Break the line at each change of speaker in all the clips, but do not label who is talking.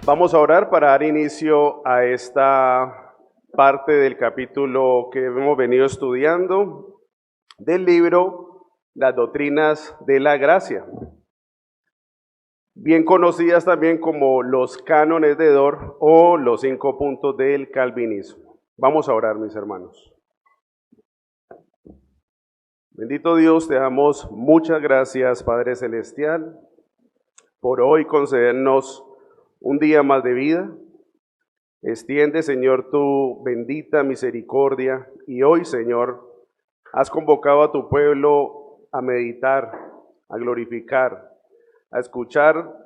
Vamos a orar para dar inicio a esta parte del capítulo que hemos venido estudiando del libro Las Doctrinas de la Gracia, bien conocidas también como los cánones de Dort o los 5 puntos del calvinismo. Vamos a orar, mis hermanos. Bendito Dios, te damos muchas gracias, Padre Celestial, por hoy concedernos un día más de vida. Extiende, Señor, tu bendita misericordia y hoy, Señor, has convocado a tu pueblo a meditar, a glorificar, a escuchar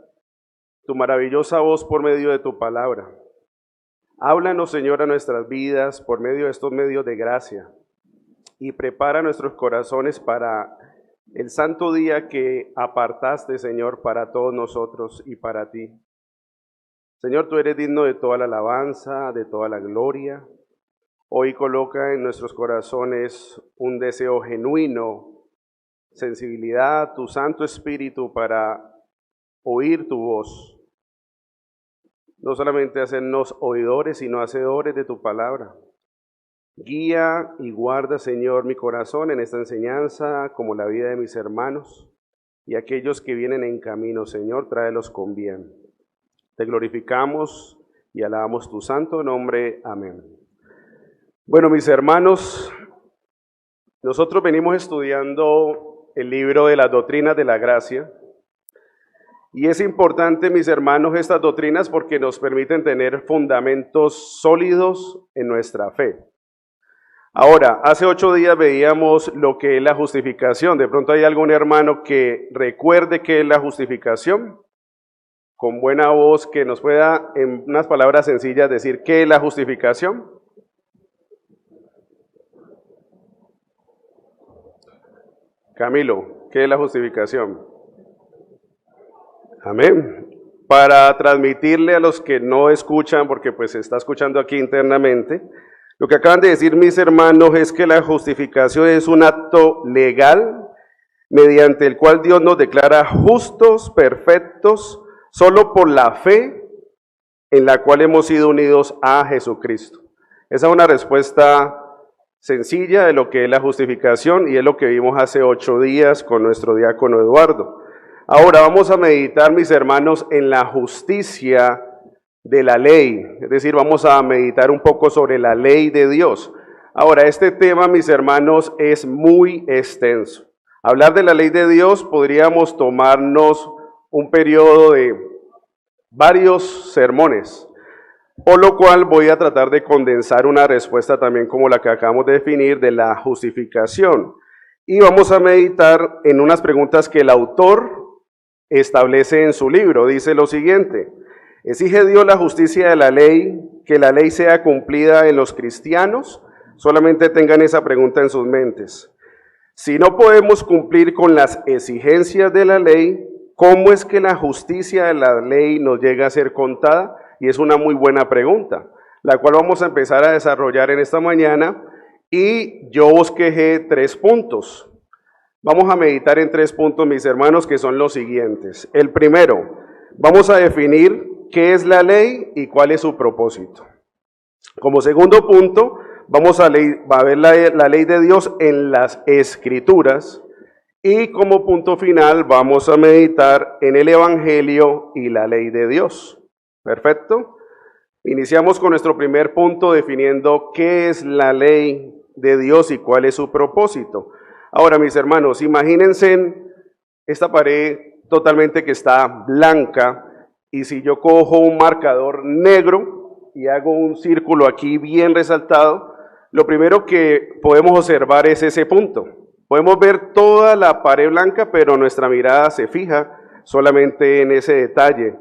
tu maravillosa voz por medio de tu palabra. Háblanos, Señor, a nuestras vidas por medio de estos medios de gracia y prepara nuestros corazones para el santo día que apartaste, Señor, para todos nosotros y para ti. Señor, tú eres digno de toda la alabanza, de toda la gloria. Hoy coloca en nuestros corazones un deseo genuino, sensibilidad, tu Santo Espíritu para oír tu voz. No solamente hacernos oidores, sino hacedores de tu palabra. Guía y guarda, Señor, mi corazón en esta enseñanza, como la vida de mis hermanos y aquellos que vienen en camino, Señor, tráelos con bien. Te glorificamos y alabamos tu santo nombre. Amén. Bueno, mis hermanos, nosotros venimos estudiando el libro de las Doctrinas de la Gracia. Y es importante, mis hermanos, estas doctrinas porque nos permiten tener fundamentos sólidos en nuestra fe. Ahora, hace 8 días veíamos lo que es la justificación. De pronto hay algún hermano que recuerde qué es la justificación. Con buena voz, que nos pueda, en unas palabras sencillas, decir qué es la justificación. Camilo, ¿qué es la justificación? Amén. Para transmitirle a los que no escuchan, porque pues se está escuchando aquí internamente, lo que acaban de decir mis hermanos es que la justificación es un acto legal mediante el cual Dios nos declara justos, perfectos, solo por la fe en la cual hemos sido unidos a Jesucristo. Esa es una respuesta sencilla de lo que es la justificación y es lo que vimos hace 8 días con nuestro diácono Eduardo. Ahora vamos a meditar, mis hermanos, en la justicia de la ley, es decir, vamos a meditar un poco sobre la ley de Dios. Ahora, este tema, mis hermanos, es muy extenso. Hablar de la ley de Dios podríamos tomarnos un periodo de varios sermones, por lo cual voy a tratar de condensar una respuesta también como la que acabamos de definir de la justificación. Y vamos a meditar en unas preguntas que el autor establece en su libro. Dice lo siguiente: ¿exige Dios la justicia de la ley, que la ley sea cumplida en los cristianos? Solamente tengan esa pregunta en sus mentes. Si no podemos cumplir con las exigencias de la ley, ¿cómo es que la justicia de la ley nos llega a ser contada? Y es una muy buena pregunta, la cual vamos a empezar a desarrollar en esta mañana. Y yo bosquejé 3 puntos. Vamos a meditar en 3 puntos, mis hermanos, que son los siguientes. El primero, vamos a definir qué es la ley y cuál es su propósito. Como segundo punto, vamos a ver la ley de Dios en las Escrituras. Y como punto final vamos a meditar en el Evangelio y la ley de Dios. ¿Perfecto? Iniciamos con nuestro primer punto definiendo qué es la ley de Dios y cuál es su propósito. Ahora, mis hermanos, imagínense esta pared totalmente que está blanca y si yo cojo un marcador negro y hago un círculo aquí bien resaltado, lo primero que podemos observar es ese punto. Podemos ver toda la pared blanca, pero nuestra mirada se fija solamente en ese detalle.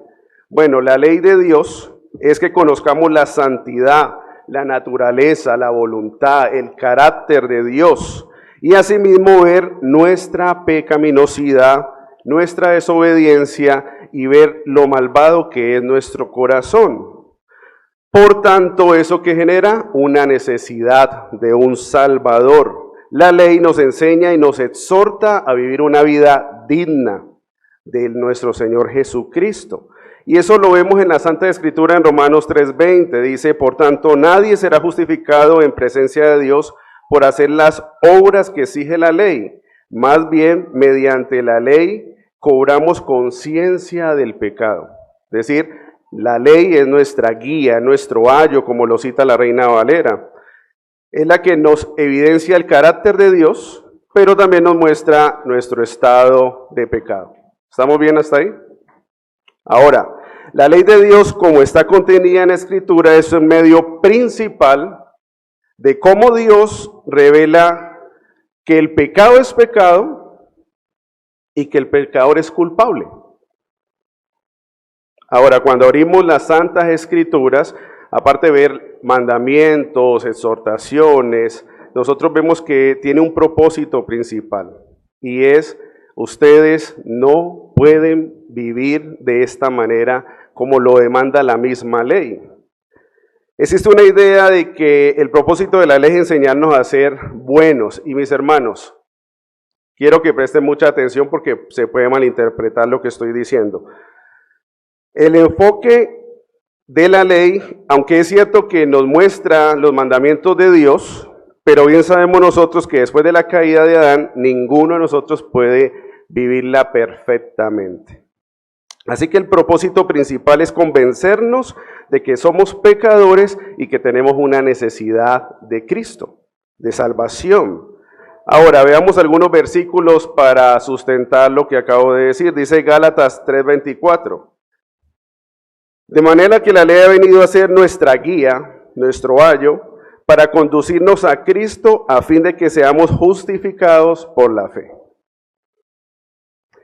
Bueno, la ley de Dios es que conozcamos la santidad, la naturaleza, la voluntad, el carácter de Dios y asimismo ver nuestra pecaminosidad, nuestra desobediencia y ver lo malvado que es nuestro corazón. Por tanto, eso que genera una necesidad de un Salvador. La ley nos enseña y nos exhorta a vivir una vida digna de nuestro Señor Jesucristo. Y eso lo vemos en la Santa Escritura en Romanos 3:20. Dice, por tanto, nadie será justificado en presencia de Dios por hacer las obras que exige la ley. Más bien, mediante la ley, cobramos conciencia del pecado. Es decir, la ley es nuestra guía, nuestro ayo, como lo cita la Reina Valera. Es la que nos evidencia el carácter de Dios, pero también nos muestra nuestro estado de pecado. ¿Estamos bien hasta ahí? Ahora, la ley de Dios, como está contenida en la Escritura, es un medio principal de cómo Dios revela que el pecado es pecado y que el pecador es culpable. Ahora, cuando abrimos las Santas Escrituras, aparte de ver mandamientos, exhortaciones, nosotros vemos que tiene un propósito principal y es, ustedes no pueden vivir de esta manera como lo demanda la misma ley. Existe una idea de que el propósito de la ley es enseñarnos a ser buenos. Y mis hermanos, quiero que presten mucha atención porque se puede malinterpretar lo que estoy diciendo. El enfoque de la ley, aunque es cierto que nos muestra los mandamientos de Dios, pero bien sabemos nosotros que después de la caída de Adán, ninguno de nosotros puede vivirla perfectamente. Así que el propósito principal es convencernos de que somos pecadores y que tenemos una necesidad de Cristo, de salvación. Ahora, veamos algunos versículos para sustentar lo que acabo de decir. Dice Gálatas 3:24. De manera que la ley ha venido a ser nuestra guía, nuestro ayo, para conducirnos a Cristo a fin de que seamos justificados por la fe.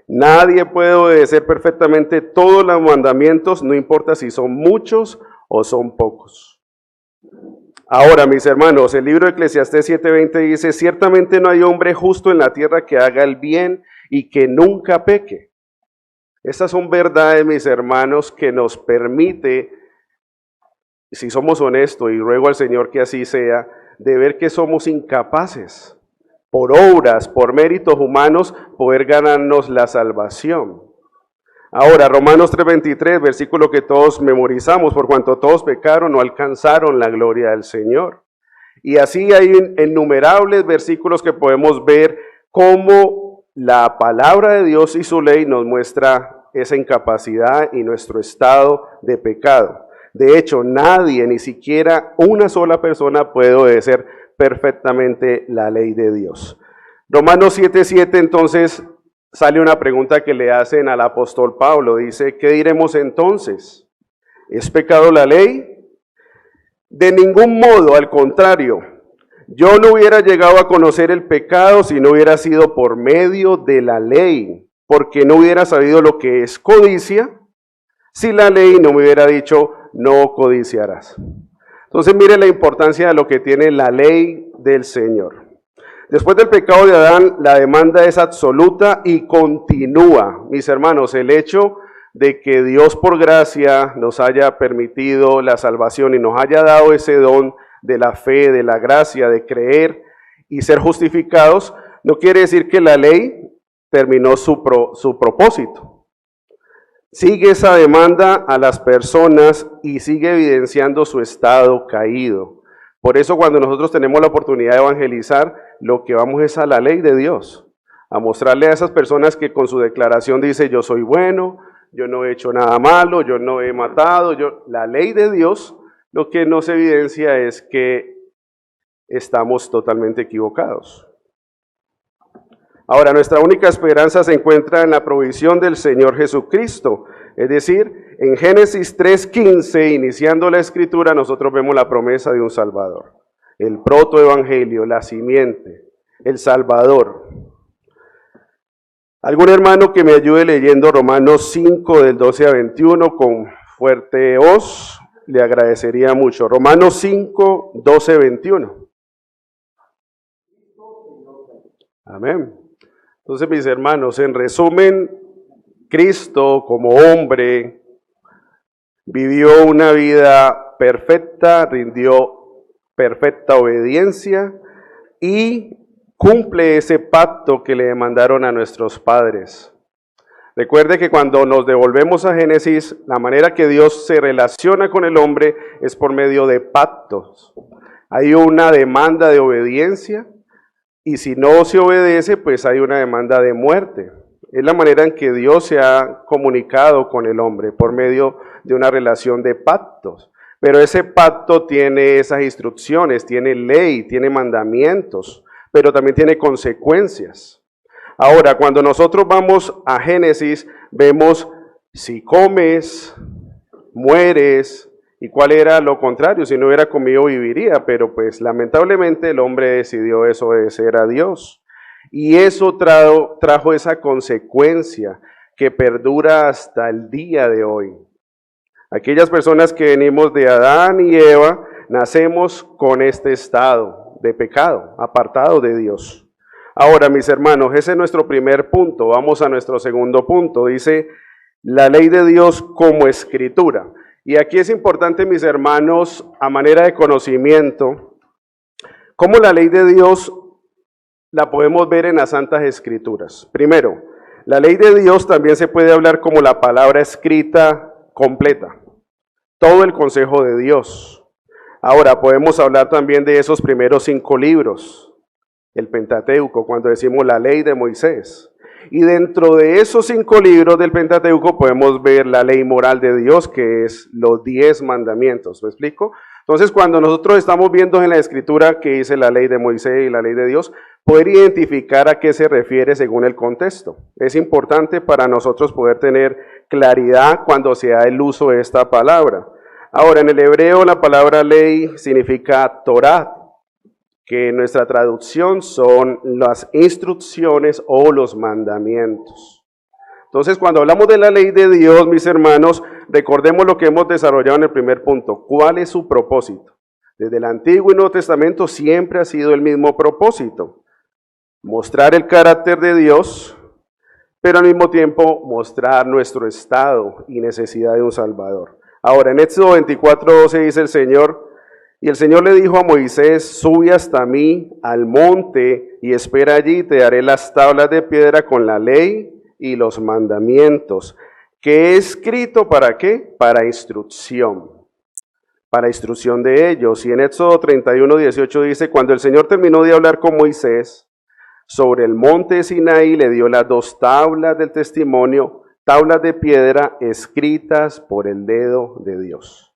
Nadie puede obedecer perfectamente todos los mandamientos, no importa si son muchos o son pocos. Ahora, mis hermanos, el libro de Eclesiastés 7:20 dice, ciertamente no hay hombre justo en la tierra que haga el bien y que nunca peque. Estas son verdades, mis hermanos, que nos permite, si somos honestos, y ruego al Señor que así sea, de ver que somos incapaces, por obras, por méritos humanos, poder ganarnos la salvación. Ahora, Romanos 3:23, versículo que todos memorizamos, por cuanto todos pecaron, no alcanzaron la gloria del Señor. Y así hay innumerables versículos que podemos ver cómo la palabra de Dios y su ley nos muestra esa incapacidad y nuestro estado de pecado. De hecho, nadie, ni siquiera una sola persona puede obedecer perfectamente la ley de Dios. Romanos 7:7, entonces, sale una pregunta que le hacen al apóstol Pablo. Dice, ¿qué diremos entonces? ¿Es pecado la ley? De ningún modo, al contrario. Yo no hubiera llegado a conocer el pecado si no hubiera sido por medio de la ley, porque no hubiera sabido lo que es codicia, si la ley no me hubiera dicho, no codiciarás. Entonces mire la importancia de lo que tiene la ley del Señor. Después del pecado de Adán, la demanda es absoluta y continúa. Mis hermanos, el hecho de que Dios por gracia nos haya permitido la salvación y nos haya dado ese don de la fe, de la gracia, de creer y ser justificados, no quiere decir que la ley terminó su propósito. Sigue esa demanda a las personas y sigue evidenciando su estado caído. Por eso cuando nosotros tenemos la oportunidad de evangelizar, lo que vamos es a la ley de Dios, a mostrarle a esas personas que con su declaración dice yo soy bueno, yo no he hecho nada malo, yo no he matado, la ley de Dios lo que nos evidencia es que estamos totalmente equivocados. Ahora, nuestra única esperanza se encuentra en la provisión del Señor Jesucristo. Es decir, en Génesis 3:15, iniciando la escritura, nosotros vemos la promesa de un Salvador. El protoevangelio, la simiente, el Salvador. ¿Algún hermano que me ayude leyendo Romanos 5, del 12 a 21, con fuerte voz? Le agradecería mucho. Romanos 5, 12, 21. Amén. Entonces, mis hermanos, en resumen, Cristo como hombre vivió una vida perfecta, rindió perfecta obediencia y cumple ese pacto que le demandaron a nuestros padres. Recuerde que cuando nos devolvemos a Génesis, la manera que Dios se relaciona con el hombre es por medio de pactos. Hay una demanda de obediencia y si no se obedece, pues hay una demanda de muerte. Es la manera en que Dios se ha comunicado con el hombre, por medio de una relación de pactos. Pero ese pacto tiene esas instrucciones, tiene ley, tiene mandamientos, pero también tiene consecuencias. Ahora, cuando nosotros vamos a Génesis, vemos si comes, mueres, y cuál era lo contrario, si no hubiera comido viviría, pero pues lamentablemente el hombre decidió desobedecer a Dios. Y eso trajo esa consecuencia que perdura hasta el día de hoy. Aquellas personas que venimos de Adán y Eva, nacemos con este estado de pecado, apartado de Dios. Ahora, mis hermanos, ese es nuestro primer punto. Vamos a nuestro segundo punto. Dice, la ley de Dios como escritura. Y aquí es importante, mis hermanos, a manera de conocimiento, cómo la ley de Dios la podemos ver en las Santas Escrituras. Primero, la ley de Dios también se puede hablar como la palabra escrita completa. Todo el consejo de Dios. Ahora, podemos hablar también de esos primeros 5 libros. El Pentateuco, cuando decimos la ley de Moisés. Y dentro de esos 5 libros del Pentateuco podemos ver la ley moral de Dios, que es los 10 mandamientos. ¿Me explico? Entonces, cuando nosotros estamos viendo en la Escritura que dice la ley de Moisés y la ley de Dios, poder identificar a qué se refiere según el contexto. Es importante para nosotros poder tener claridad cuando se da el uso de esta palabra. Ahora, en el hebreo la palabra ley significa Torah, que en nuestra traducción son las instrucciones o los mandamientos. Entonces, cuando hablamos de la ley de Dios, mis hermanos, recordemos lo que hemos desarrollado en el primer punto. ¿Cuál es su propósito? Desde el Antiguo y Nuevo Testamento siempre ha sido el mismo propósito. Mostrar el carácter de Dios, pero al mismo tiempo mostrar nuestro estado y necesidad de un Salvador. Ahora, en Éxodo 24:12 dice el Señor, y el Señor le dijo a Moisés, sube hasta mí al monte y espera allí, y te daré las tablas de piedra con la ley y los mandamientos, que he escrito ¿para qué? Para instrucción de ellos. Y en Éxodo 31:18 dice, cuando el Señor terminó de hablar con Moisés sobre el monte de Sinaí, le dio las 2 tablas del testimonio, tablas de piedra escritas por el dedo de Dios.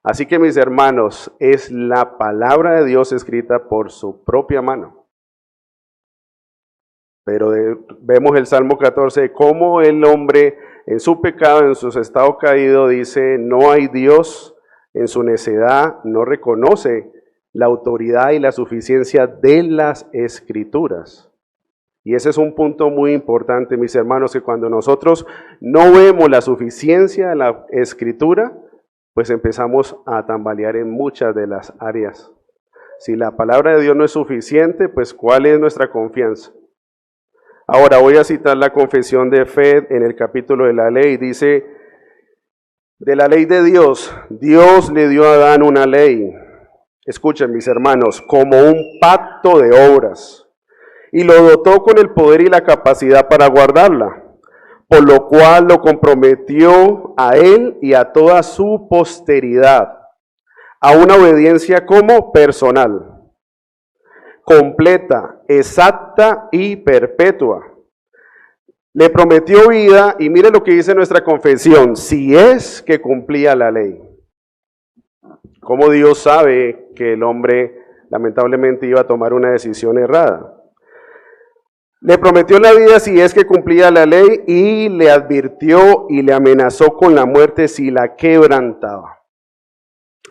Así que, mis hermanos, es la palabra de Dios escrita por su propia mano. Pero vemos el Salmo 14, cómo el hombre en su pecado, en su estado caído, dice, no hay Dios, en su necedad no reconoce la autoridad y la suficiencia de las Escrituras. Y ese es un punto muy importante, mis hermanos, que cuando nosotros no vemos la suficiencia de la Escritura, pues empezamos a tambalear en muchas de las áreas. Si la palabra de Dios no es suficiente, pues ¿cuál es nuestra confianza? Ahora voy a citar la confesión de fe en el capítulo de la ley. Dice, de la ley de Dios, Dios le dio a Adán una ley. Escuchen, mis hermanos, como un pacto de obras. Y lo dotó con el poder y la capacidad para guardarla. Por lo cual lo comprometió a él y a toda su posteridad, a una obediencia como personal, completa, exacta y perpetua. Le prometió vida y mire lo que dice nuestra confesión, si es que cumplía la ley. ¿Cómo Dios sabe que el hombre lamentablemente iba a tomar una decisión errada? Le prometió la vida si es que cumplía la ley y le advirtió y le amenazó con la muerte si la quebrantaba.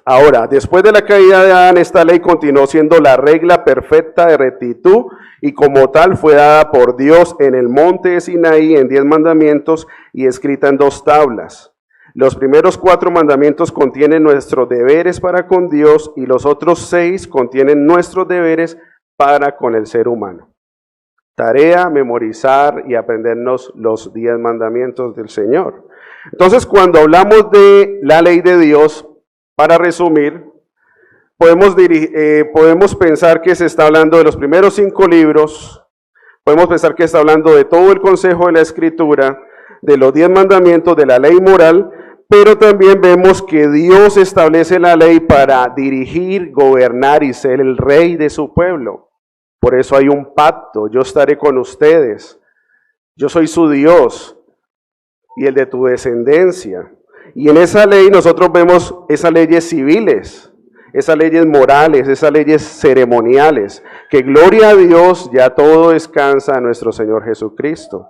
Ahora, después de la caída de Adán, esta ley continuó siendo la regla perfecta de rectitud y como tal fue dada por Dios en el monte de Sinaí en 10 mandamientos y escrita en 2 tablas. Los primeros 4 mandamientos contienen nuestros deberes para con Dios y los otros 6 contienen nuestros deberes para con el ser humano. Tarea, memorizar y aprendernos los 10 mandamientos del Señor. Entonces, cuando hablamos de la ley de Dios, para resumir, podemos pensar que se está hablando de los primeros 5 libros, podemos pensar que está hablando de todo el consejo de la Escritura, de los 10 mandamientos de la ley moral, pero también vemos que Dios establece la ley para dirigir, gobernar y ser el rey de su pueblo. Por eso hay un pacto: yo estaré con ustedes, yo soy su Dios y el de tu descendencia. Y en esa ley nosotros vemos esas leyes civiles, esas leyes morales, esas leyes ceremoniales, que gloria a Dios, ya todo descansa en nuestro Señor Jesucristo.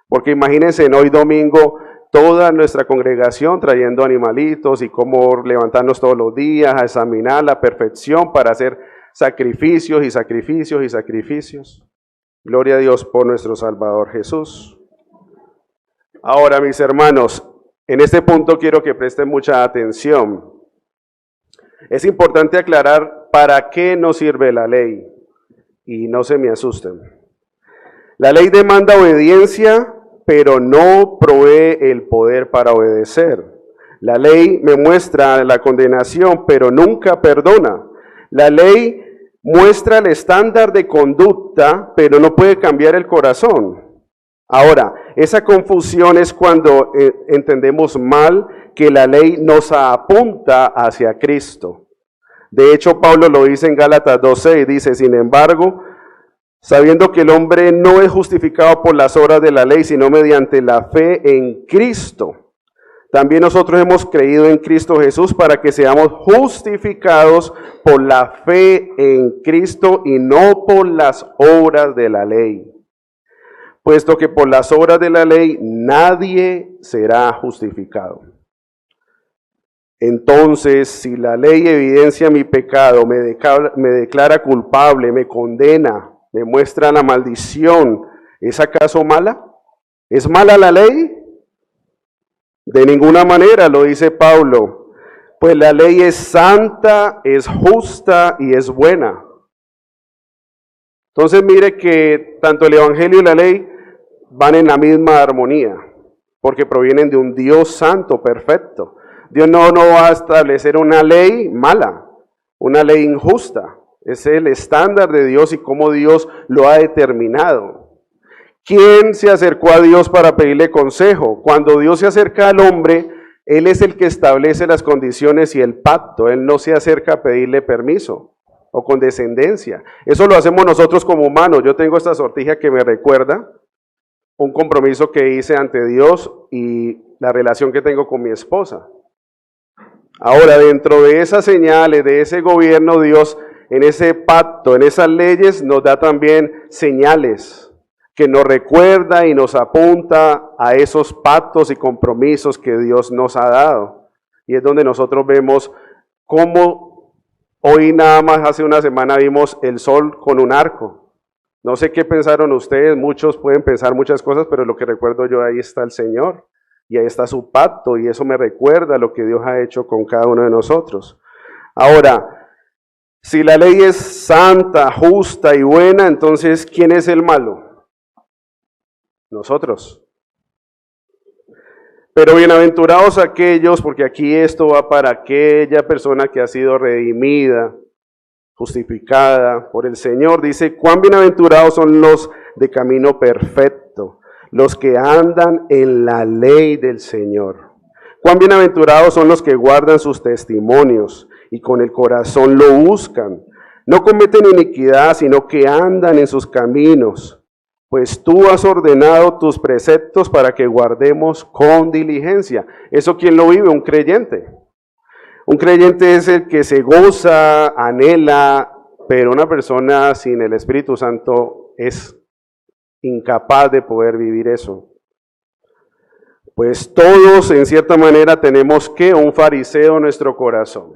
Porque imagínense, en hoy domingo, toda nuestra congregación trayendo animalitos y cómo levantarnos todos los días a examinar la perfección para hacer sacrificios y sacrificios y sacrificios. Gloria a Dios por nuestro Salvador Jesús. Ahora, mis hermanos, en este punto quiero que presten mucha atención. Es importante aclarar para qué nos sirve la ley, y no se me asusten. La ley demanda obediencia, pero no provee el poder para obedecer. La ley me muestra la condenación, pero nunca perdona. La ley muestra el estándar de conducta, pero no puede cambiar el corazón. Ahora, esa confusión es cuando entendemos mal que la ley nos apunta hacia Cristo. De hecho, Pablo lo dice en Gálatas 2:6, dice: sin embargo, sabiendo que el hombre no es justificado por las obras de la ley, sino mediante la fe en Cristo, también nosotros hemos creído en Cristo Jesús para que seamos justificados por la fe en Cristo y no por las obras de la ley. Puesto que por las obras de la ley nadie será justificado. Entonces, si la ley evidencia mi pecado, me declara culpable, me condena, me muestra la maldición, ¿es acaso mala? ¿Es mala la ley? De ninguna manera, lo dice Pablo, pues la ley es santa, es justa y es buena. Entonces mire que tanto el Evangelio y la ley van en la misma armonía, porque provienen de un Dios santo, perfecto. Dios no va a establecer una ley mala, una ley injusta. Es el estándar de Dios y cómo Dios lo ha determinado. ¿Quién se acercó a Dios para pedirle consejo? Cuando Dios se acerca al hombre, Él es el que establece las condiciones y el pacto. Él no se acerca a pedirle permiso o condescendencia. Eso lo hacemos nosotros como humanos. Yo tengo esta sortija que me recuerda un compromiso que hice ante Dios y la relación que tengo con mi esposa. Ahora, dentro de esas señales, de ese gobierno, Dios, en ese pacto, en esas leyes, nos da también señales que nos recuerda y nos apunta a esos pactos y compromisos que Dios nos ha dado. Y es donde nosotros vemos cómo hoy nada más hace una semana vimos el sol con un arco. No sé qué pensaron ustedes, muchos pueden pensar muchas cosas, pero lo que recuerdo yo, ahí está el Señor. Y ahí está su pacto, y eso me recuerda lo que Dios ha hecho con cada uno de nosotros. Ahora, si la ley es santa, justa y buena, entonces, ¿quién es el malo? Nosotros. Pero bienaventurados aquellos, porque aquí esto va para aquella persona que ha sido redimida, justificada por el Señor. Dice, cuán bienaventurados son los de camino perfecto, los que andan en la ley del Señor. Cuán bienaventurados son los que guardan sus testimonios y con el corazón lo buscan. No cometen iniquidad, sino que andan en sus caminos. Pues tú has ordenado tus preceptos para que guardemos con diligencia. ¿Eso quién lo vive? Un creyente. Un creyente es el que se goza, anhela, pero una persona sin el Espíritu Santo es incapaz de poder vivir eso. Pues todos en cierta manera tenemos que un fariseo en nuestro corazón.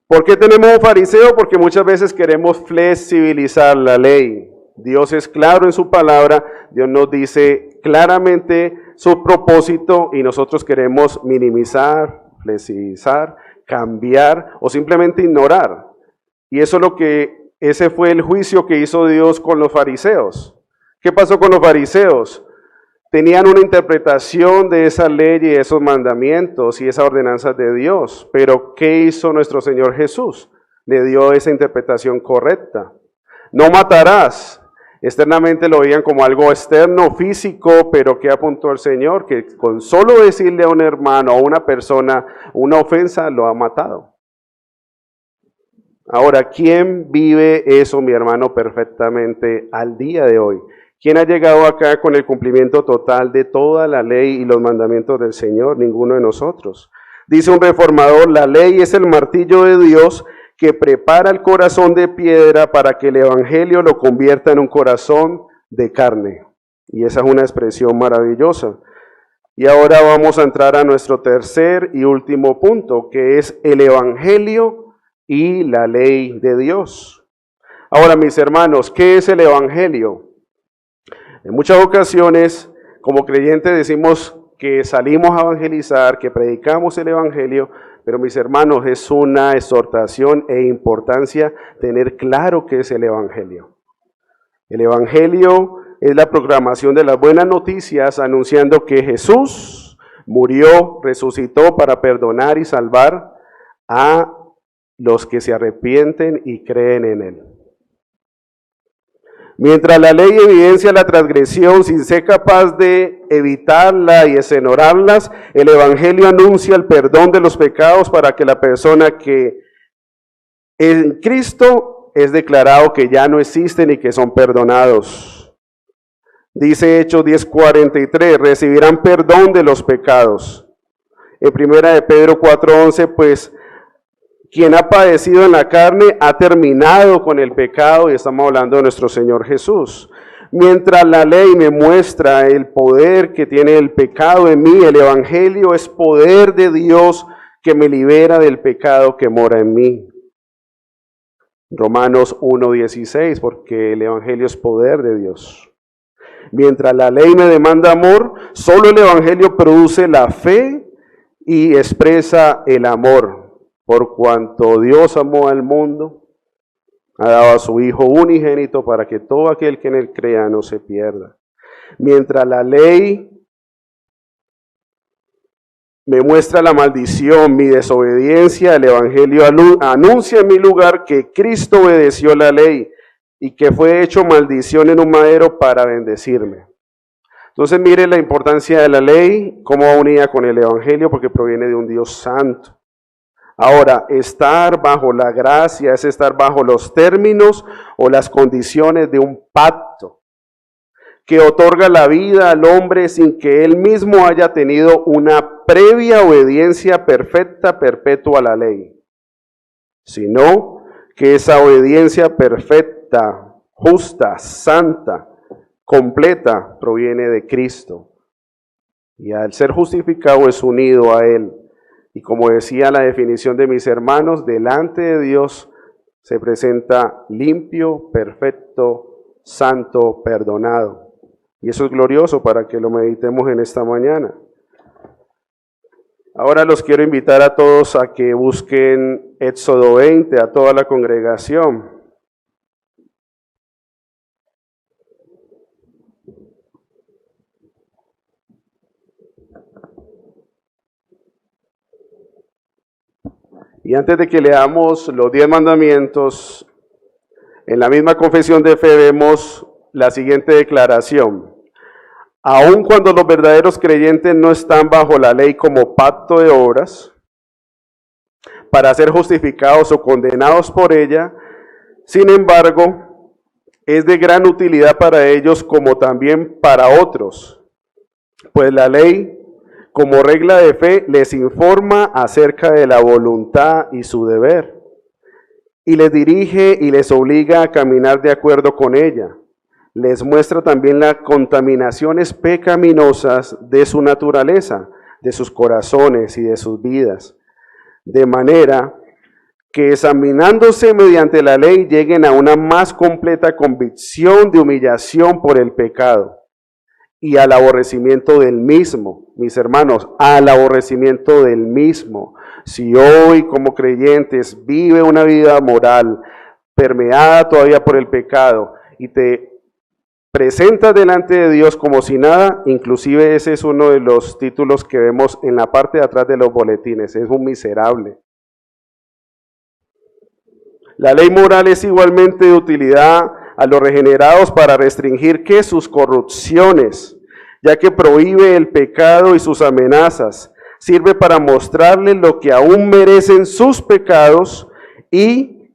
¿Por qué tenemos un fariseo? Porque muchas veces queremos flexibilizar la ley. Dios es claro en su palabra, Dios nos dice claramente su propósito y nosotros queremos minimizar, flexibilizar, cambiar o simplemente ignorar. Y eso es ese fue el juicio que hizo Dios con los fariseos. ¿Qué pasó con los fariseos? Tenían una interpretación de esa ley y esos mandamientos y esas ordenanzas de Dios. Pero ¿qué hizo nuestro Señor Jesús? Le dio esa interpretación correcta. No matarás. Externamente lo veían como algo externo, físico, pero ¿qué apuntó el Señor? Que con solo decirle a un hermano, a una persona, una ofensa, lo ha matado. Ahora, ¿quién vive eso, mi hermano, perfectamente al día de hoy? ¿Quién ha llegado acá con el cumplimiento total de toda la ley y los mandamientos del Señor? Ninguno de nosotros. Dice un reformador, la ley es el martillo de Dios que prepara el corazón de piedra para que el evangelio lo convierta en un corazón de carne. Y esa es una expresión maravillosa. Y ahora vamos a entrar a nuestro tercer y último punto, que es el evangelio y la ley de Dios. Ahora, mis hermanos, ¿qué es el evangelio? En muchas ocasiones, como creyentes, decimos que salimos a evangelizar, que predicamos el evangelio, pero mis hermanos, es una exhortación e importancia tener claro qué es el evangelio. El evangelio es la proclamación de las buenas noticias anunciando que Jesús murió, resucitó para perdonar y salvar a los que se arrepienten y creen en Él. Mientras la ley evidencia la transgresión sin ser capaz de evitarla y exonerarlas, el evangelio anuncia el perdón de los pecados para que la persona que en Cristo es declarado que ya no existen y que son perdonados. Dice Hechos 10:43, recibirán perdón de los pecados. En primera de Pedro 4:11, pues, quien ha padecido en la carne ha terminado con el pecado, y estamos hablando de nuestro Señor Jesús. Mientras la ley me muestra el poder que tiene el pecado en mí, el evangelio es poder de Dios que me libera del pecado que mora en mí. Romanos 1:16, porque el evangelio es poder de Dios. Mientras la ley me demanda amor, solo el evangelio produce la fe y expresa el amor. Por cuanto Dios amó al mundo, ha dado a su Hijo unigénito para que todo aquel que en él crea no se pierda. Mientras la ley me muestra la maldición, mi desobediencia, el evangelio anuncia en mi lugar que Cristo obedeció la ley y que fue hecho maldición en un madero para bendecirme. Entonces mire la importancia de la ley, cómo va unida con el evangelio, porque proviene de un Dios santo. Ahora, estar bajo la gracia es estar bajo los términos o las condiciones de un pacto que otorga la vida al hombre sin que él mismo haya tenido una previa obediencia perfecta, perpetua a la ley, sino que esa obediencia perfecta, justa, santa, completa, proviene de Cristo. Y al ser justificado es unido a Él. Y como decía la definición de mis hermanos, delante de Dios se presenta limpio, perfecto, santo, perdonado. Y eso es glorioso para que lo meditemos en esta mañana. Ahora los quiero invitar a todos a que busquen Éxodo 20, a toda la congregación. Y antes de que leamos los 10 mandamientos, en la misma confesión de fe vemos la siguiente declaración. Aun cuando los verdaderos creyentes no están bajo la ley como pacto de obras, para ser justificados o condenados por ella, sin embargo, es de gran utilidad para ellos como también para otros, pues la ley, como regla de fe, les informa acerca de la voluntad y su deber, y les dirige y les obliga a caminar de acuerdo con ella. Les muestra también las contaminaciones pecaminosas de su naturaleza, de sus corazones y de sus vidas, de manera que examinándose mediante la ley lleguen a una más completa convicción de humillación por el pecado y al aborrecimiento del mismo, mis hermanos, al aborrecimiento del mismo. Si hoy como creyentes vive una vida moral permeada todavía por el pecado y te presentas delante de Dios como si nada, inclusive ese es uno de los títulos que vemos en la parte de atrás de los boletines, es un miserable. La ley moral es igualmente de utilidad a los regenerados para restringir ¿qué? Sus corrupciones, ya que prohíbe el pecado y sus amenazas. Sirve para mostrarles lo que aún merecen sus pecados y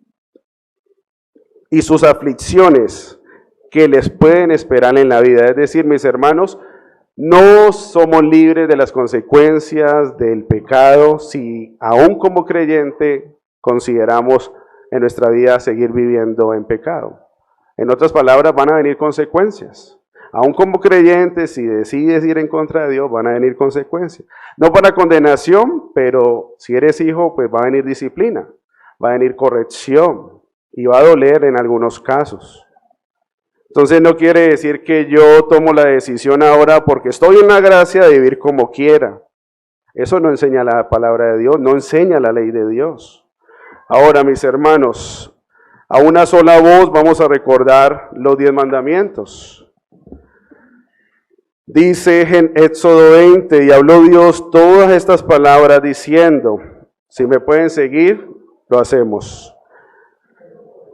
sus aflicciones que les pueden esperar en la vida. Es decir, mis hermanos, no somos libres de las consecuencias del pecado si aún como creyente consideramos en nuestra vida seguir viviendo en pecado. En otras palabras, van a venir consecuencias. Aún como creyente, si decides ir en contra de Dios, van a venir consecuencias. No para condenación, pero si eres hijo, pues va a venir disciplina, va a venir corrección y va a doler en algunos casos. Entonces no quiere decir que yo tomo la decisión ahora porque estoy en la gracia de vivir como quiera. Eso no enseña la palabra de Dios, no enseña la ley de Dios. Ahora, mis hermanos, a una sola voz vamos a recordar los 10 mandamientos. Dice en Éxodo 20, y habló Dios todas estas palabras diciendo, si me pueden seguir, lo hacemos.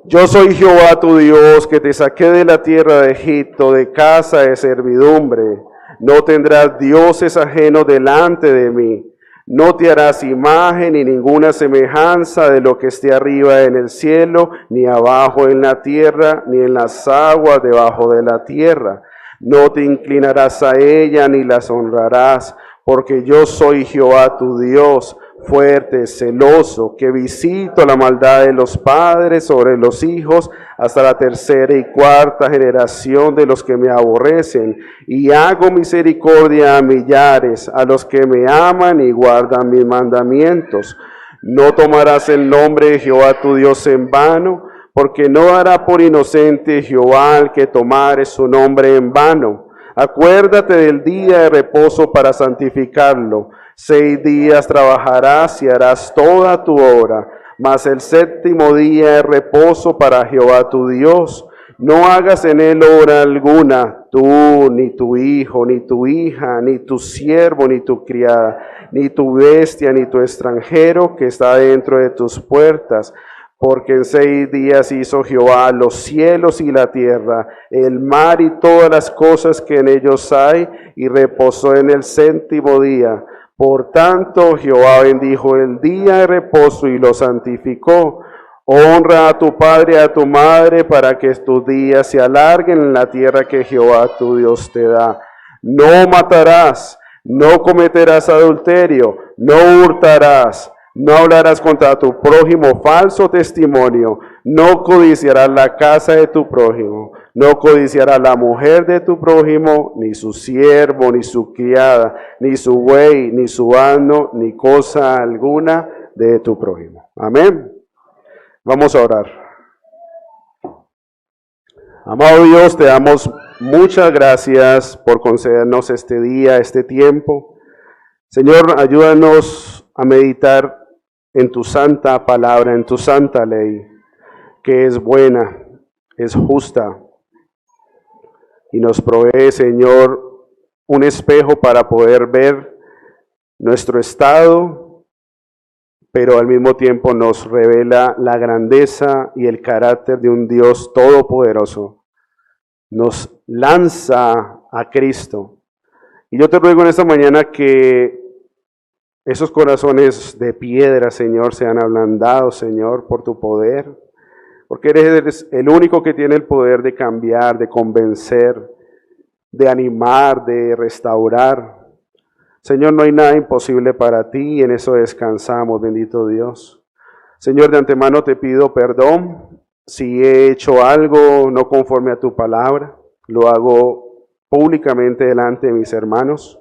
Yo soy Jehová tu Dios, que te saqué de la tierra de Egipto, de casa de servidumbre. No tendrás dioses ajenos delante de mí. No te harás imagen ni ninguna semejanza de lo que esté arriba en el cielo, ni abajo en la tierra, ni en las aguas debajo de la tierra. No te inclinarás a ella ni las honrarás, porque yo soy Jehová tu Dios, fuerte, celoso, que visito la maldad de los padres sobre los hijos hasta la tercera y cuarta generación de los que me aborrecen, y hago misericordia a millares, a los que me aman y guardan mis mandamientos. No tomarás el nombre de Jehová tu Dios en vano, porque no dará por inocente Jehová al que tomare su nombre en vano. Acuérdate del día de reposo para santificarlo. 6 días trabajarás y harás toda tu obra, mas el 7º día es reposo para Jehová tu Dios. No hagas en él obra alguna, tú, ni tu hijo, ni tu hija, ni tu siervo, ni tu criada, ni tu bestia, ni tu extranjero que está dentro de tus puertas. Porque en 6 días hizo Jehová los cielos y la tierra, el mar y todas las cosas que en ellos hay, y reposó en el 7º día. Por tanto, Jehová bendijo el día de reposo y lo santificó. Honra a tu padre y a tu madre para que tus días se alarguen en la tierra que Jehová tu Dios te da. No matarás, no cometerás adulterio, no hurtarás. No hablarás contra tu prójimo falso testimonio, no codiciarás la casa de tu prójimo, no codiciarás la mujer de tu prójimo, ni su siervo, ni su criada, ni su buey, ni su asno, ni cosa alguna de tu prójimo. Amén. Vamos a orar. Amado Dios, te damos muchas gracias por concedernos este día, este tiempo. Señor, ayúdanos a meditar en tu santa palabra, en tu santa ley, que es buena, es justa, y nos provee, Señor, un espejo para poder ver nuestro estado, pero al mismo tiempo nos revela la grandeza y el carácter de un Dios todopoderoso. Nos lanza a Cristo. Y yo te ruego en esta mañana que esos corazones de piedra, Señor, sean ablandados, Señor, por tu poder, porque eres el único que tiene el poder de cambiar, de convencer, de animar, de restaurar. Señor, no hay nada imposible para ti y en eso descansamos, bendito Dios. Señor, de antemano te pido perdón si he hecho algo no conforme a tu palabra, lo hago públicamente delante de mis hermanos.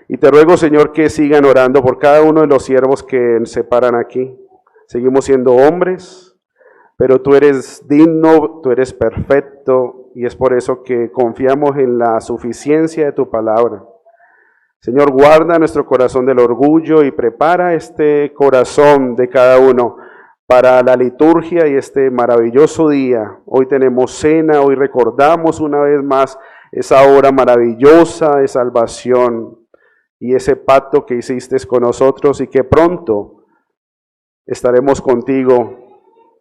Y te ruego, Señor, que sigan orando por cada uno de los siervos que se paran aquí. Seguimos siendo hombres, pero tú eres digno, tú eres perfecto, y es por eso que confiamos en la suficiencia de tu palabra. Señor, guarda nuestro corazón del orgullo y prepara este corazón de cada uno para la liturgia y este maravilloso día. Hoy tenemos cena, hoy recordamos una vez más esa obra maravillosa de salvación y ese pacto que hiciste con nosotros y que pronto estaremos contigo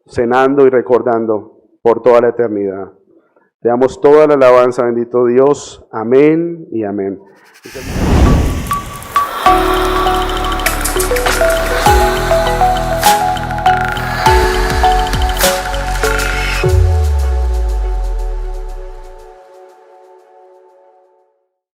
cenando y recordando por toda la eternidad. Te damos toda la alabanza, bendito Dios. Amén y amén.